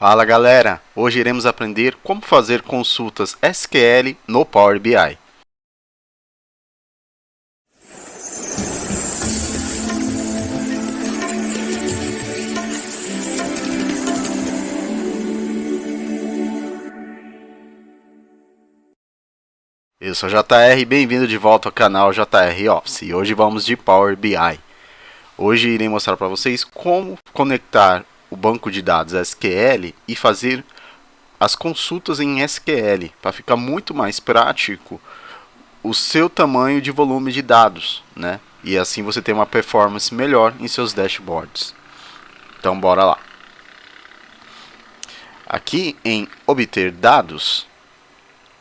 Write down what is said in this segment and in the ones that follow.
Fala galera, hoje iremos aprender como fazer consultas SQL no Power BI. Eu sou JR, bem-vindo de volta ao canal JR Office e hoje vamos de Power BI. Hoje irei mostrar para vocês como conectar o banco de dados SQL e fazer as consultas em SQL para ficar muito mais prático o seu tamanho de volume de dados, né? E assim você tem uma performance melhor em seus dashboards. Então bora lá. Aqui em obter dados,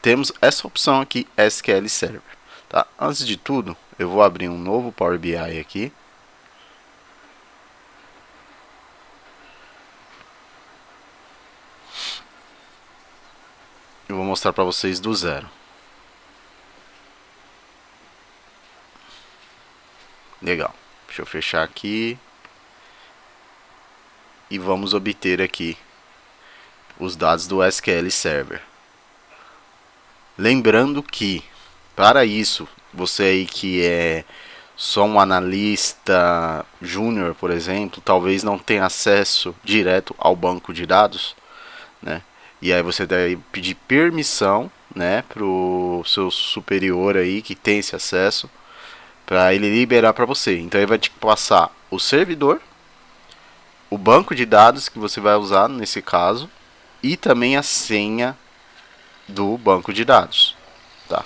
temos essa opção aqui, SQL Server. Tá? Antes de tudo, eu vou abrir um novo Power BI aqui. Eu vou mostrar para vocês do zero. Legal. Deixa eu fechar aqui. E vamos obter aqui os dados do SQL Server. Lembrando que, para isso, você aí que é só um analista júnior, por exemplo, talvez não tenha acesso direto ao banco de dados, né? E aí você deve pedir permissão, né, para o seu superior aí que tem esse acesso, para ele liberar para você. Então ele vai te passar o servidor, o banco de dados que você vai usar nesse caso e também a senha do banco de dados, tá?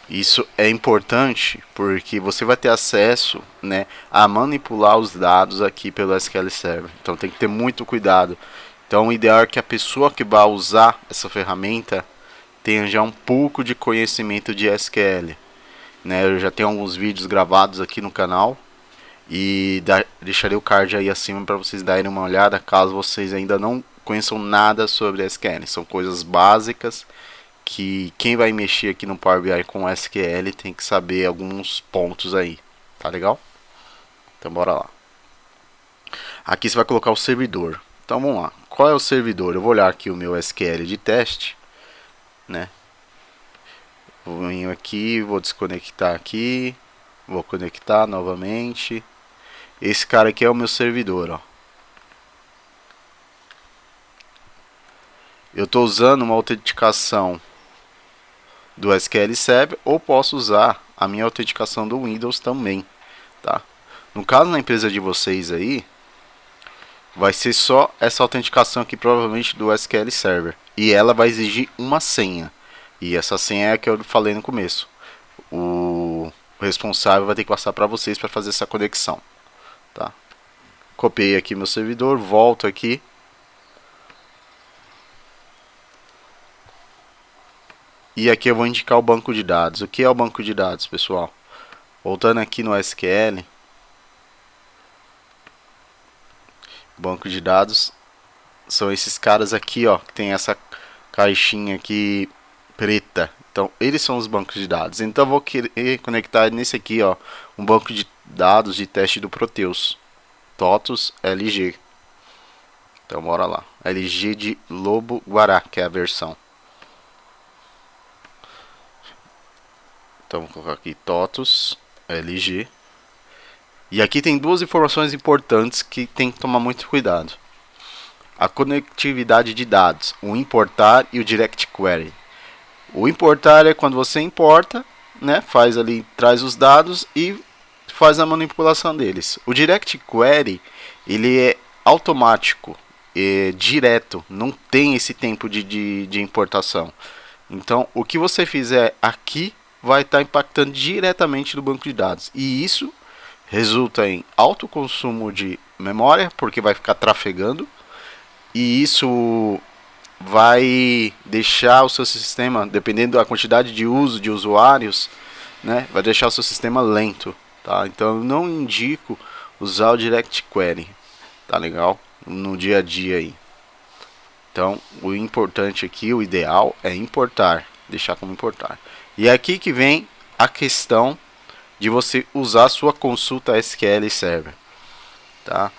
Isso é importante porque você vai ter acesso, né, a manipular os dados aqui pelo SQL Server. Então tem que ter muito cuidado. Então o ideal é que a pessoa que vai usar essa ferramenta tenha já um pouco de conhecimento de SQL, né? Eu já tenho alguns vídeos gravados aqui no canal e deixarei o card aí acima para vocês darem uma olhada caso vocês ainda não conheçam nada sobre SQL. São coisas básicas que quem vai mexer aqui no Power BI com SQL tem que saber alguns pontos aí, tá legal? Então bora lá. Aqui você vai colocar o servidor. Então vamos lá. Qual é o servidor? Eu vou olhar aqui o meu SQL de teste, né? Venho aqui, vou desconectar aqui, vou conectar novamente. Esse cara aqui é o meu servidor, ó. Eu estou usando uma autenticação do SQL Server ou posso usar a minha autenticação do Windows também, tá? No caso na empresa de vocês aí, vai ser só essa autenticação aqui provavelmente do SQL Server e ela vai exigir uma senha. E essa senha é a que eu falei no começo. O responsável vai ter que passar para vocês para fazer essa conexão, tá? Copiei aqui meu servidor, volto aqui. E aqui eu vou indicar o banco de dados. O que é o banco de dados, pessoal? Voltando aqui no SQL. Banco de dados são esses caras aqui, ó, que tem essa caixinha aqui preta. Então, eles são os bancos de dados. Então, eu vou querer conectar nesse aqui, ó, um banco de dados de teste do Proteus. TOTUS LG. Então, bora lá. LG de Lobo Guará, que é a versão. Então, vou colocar aqui TOTUS LG. E aqui tem duas informações importantes que tem que tomar muito cuidado. A conectividade de dados, o importar e o direct query. O importar é quando você importa, né, faz ali, traz os dados e faz a manipulação deles. O direct query, ele é automático, é direto, não tem esse tempo de importação. Então, o que você fizer aqui vai estar impactando diretamente no banco de dados. E isso resulta em alto consumo de memória, porque vai ficar trafegando. E isso vai deixar o seu sistema, dependendo da quantidade de uso de usuários, né, vai deixar o seu sistema lento, tá? Então eu não indico usar o Direct Query, tá legal? No dia a dia aí. Então o importante aqui, o ideal é importar, deixar como importar. E é aqui que vem a questão de você usar a sua consulta SQL Server, tá?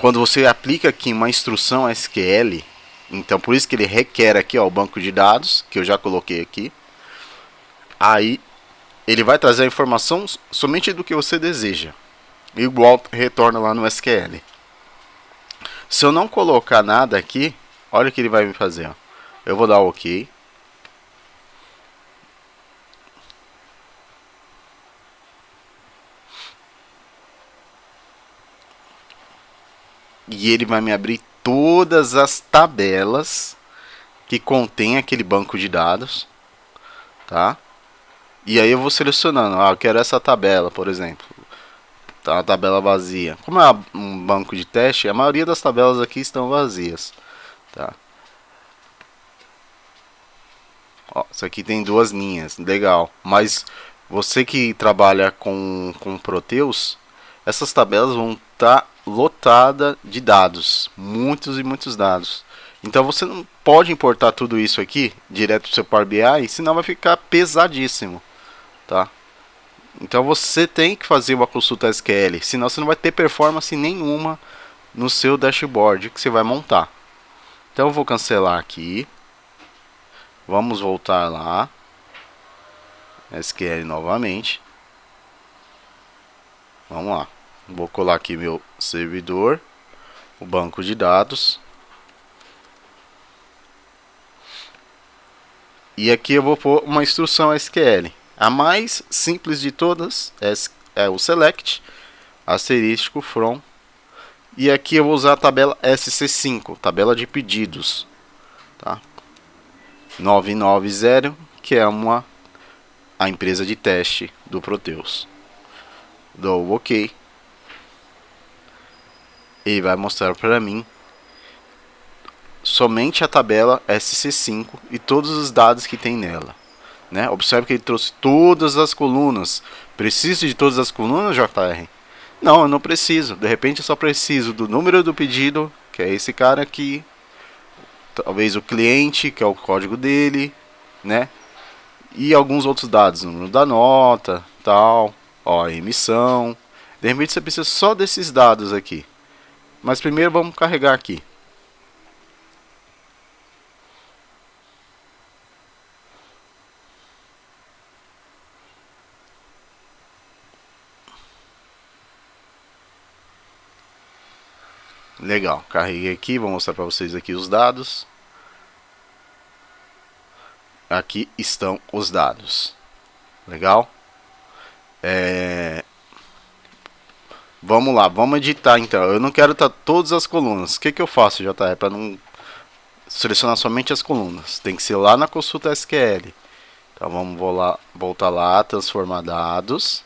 quando você aplica aqui uma instrução SQL, então por isso que ele requer aqui, ó, o banco de dados, que eu já coloquei aqui. Aí ele vai trazer a informação somente do que você deseja, igual retorna lá no SQL. Se eu não colocar nada aqui, olha o que ele vai me fazer, ó. Eu vou dar OK. E ele vai me abrir todas as tabelas que contém aquele banco de dados, tá? E aí eu vou selecionando, eu quero essa tabela, por exemplo. Tá uma tabela vazia. Como é um banco de teste, a maioria das tabelas aqui estão vazias, tá? Ó, isso aqui tem 2 linhas, legal. Mas você que trabalha com Proteus, essas tabelas vão estar lotadas de dados, muitos e muitos dados. Então você não pode importar tudo isso aqui direto para o seu Power BI, senão vai ficar pesadíssimo, tá? Então você tem que fazer uma consulta SQL, senão você não vai ter performance nenhuma no seu dashboard que você vai montar. Então eu vou cancelar aqui. Vamos voltar lá. SQL novamente. Vamos lá. Vou colar aqui meu servidor, o banco de dados. E aqui eu vou pôr uma instrução SQL. A mais simples de todas é o select asterístico from. E aqui eu vou usar a tabela SC5, tabela de pedidos, tá? 990, que é a empresa de teste do Proteus. Dou OK. Ele vai mostrar para mim somente a tabela SC5 e todos os dados que tem nela, né? Observe que ele trouxe todas as colunas. Preciso de todas as colunas, JR? Não, eu não preciso. De repente eu só preciso do número do pedido, que é esse cara aqui. Talvez o cliente, que é o código dele, né? E alguns outros dados, o número da nota, tal, ó, a emissão. De repente você precisa só desses dados aqui. Mas primeiro vamos carregar aqui. Legal, carreguei aqui, vou mostrar para vocês aqui os dados. Aqui estão os dados. Legal? Vamos lá, vamos editar então. Eu não quero estar todas as colunas. O que eu faço, JR, para não selecionar somente as colunas? Tem que ser lá na consulta SQL. Então vamos voltar lá, transformar dados.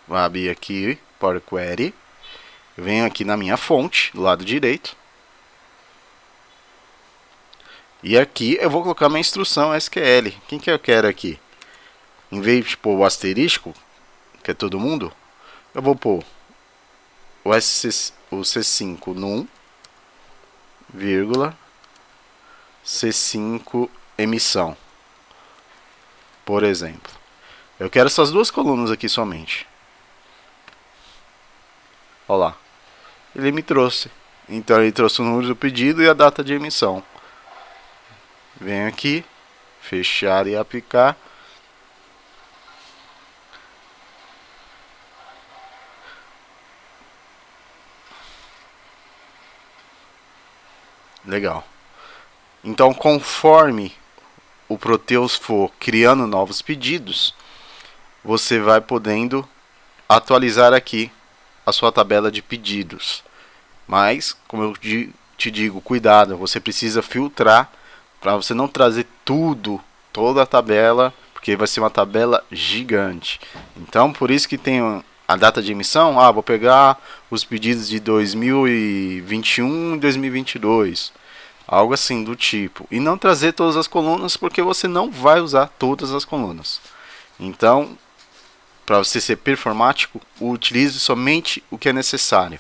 Vou abrir aqui Power Query. Eu venho aqui na minha fonte, do lado direito. E aqui eu vou colocar minha instrução SQL. Quem que eu quero aqui? Em vez de pôr o asterístico, que é todo mundo, eu vou pôr o C5 num, vírgula, C5 emissão. Por exemplo. Eu quero essas 2 colunas aqui somente. Olha lá. Ele me trouxe. Então ele trouxe o número do pedido e a data de emissão. Venho aqui, fechar e aplicar. Legal. Então, conforme o Proteus for criando novos pedidos, você vai podendo atualizar aqui a sua tabela de pedidos. Mas, como eu te digo, cuidado, você precisa filtrar para você não trazer toda a tabela, porque vai ser uma tabela gigante. Então, por isso que tem a data de emissão. Vou pegar os pedidos de 2021 e 2022. Algo assim do tipo. E não trazer todas as colunas, porque você não vai usar todas as colunas. Então, para você ser performático, utilize somente o que é necessário.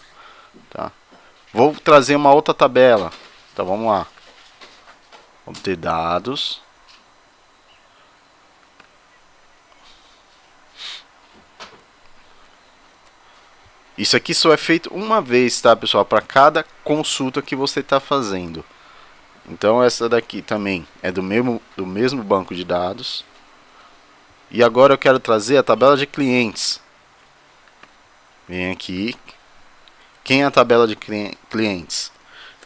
Tá? Vou trazer uma outra tabela. Então vamos lá. Obter dados. Isso aqui só é feito uma vez, tá, pessoal? Para cada consulta que você está fazendo. Então essa daqui também é do mesmo banco de dados. E agora eu quero trazer a tabela de clientes. Vem aqui. Quem é a tabela de clientes?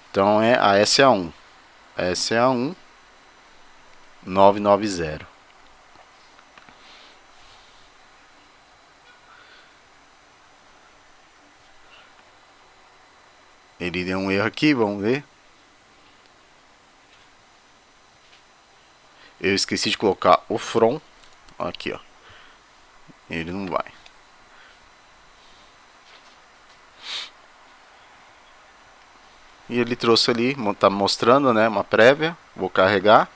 Então é a SA1. SA1 990. Ele deu um erro aqui, vamos ver. Eu esqueci de colocar o from. Aqui, ó. Ele não vai. E ele trouxe ali, tá mostrando, né, uma prévia. Vou carregar.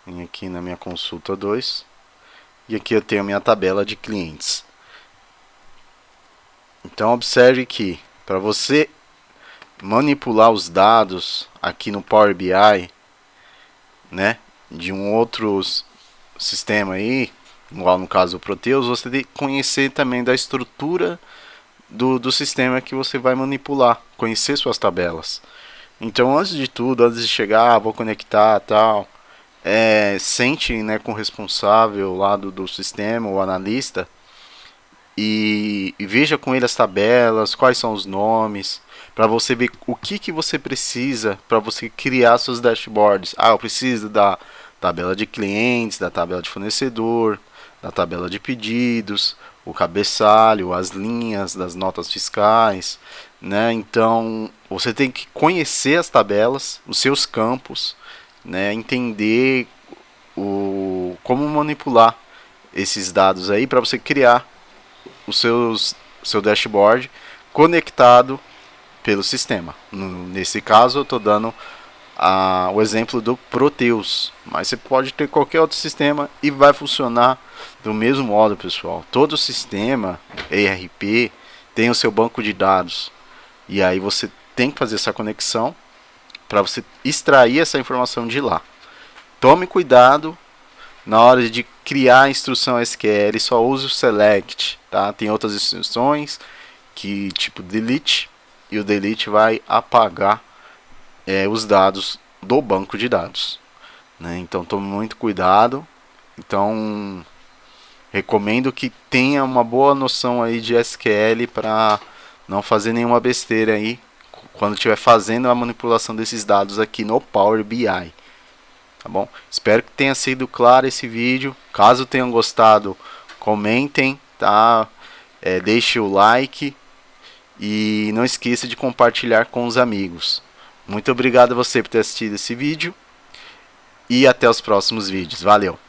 Vem aqui na minha consulta 2. E aqui eu tenho a minha tabela de clientes. Então observe que para você manipular os dados aqui no Power BI, né, de um outro sistema aí, igual no caso do Proteus, você tem que conhecer também da estrutura do sistema que você vai manipular, conhecer suas tabelas. Então, antes de tudo, antes de chegar, vou conectar tal, sente, né, com o responsável lá do sistema, o analista, e veja com ele as tabelas, quais são os nomes, para você ver o que você precisa para você criar seus dashboards. Ah, eu preciso da tabela de clientes, da tabela de fornecedor, da tabela de pedidos, o cabeçalho, as linhas das notas fiscais, né? Então você tem que conhecer as tabelas, os seus campos, né? Entender como manipular esses dados aí para você criar seu dashboard conectado pelo sistema. Nesse caso eu estou dando o exemplo do Proteus, mas você pode ter qualquer outro sistema e vai funcionar do mesmo modo, pessoal. Todo sistema ERP tem o seu banco de dados e aí você tem que fazer essa conexão para você extrair essa informação de lá. Tome cuidado na hora de criar a instrução SQL, só use o select, tá? Tem outras instruções que tipo delete, e o delete vai apagar os dados do banco de dados, né? Então tome muito cuidado. Então recomendo que tenha uma boa noção aí de SQL para não fazer nenhuma besteira aí quando estiver fazendo a manipulação desses dados aqui no Power BI. Tá bom? Espero que tenha sido claro esse vídeo. Caso tenham gostado, comentem, tá? Deixe o like e não esqueça de compartilhar com os amigos. Muito obrigado a você por ter assistido esse vídeo e até os próximos vídeos. Valeu!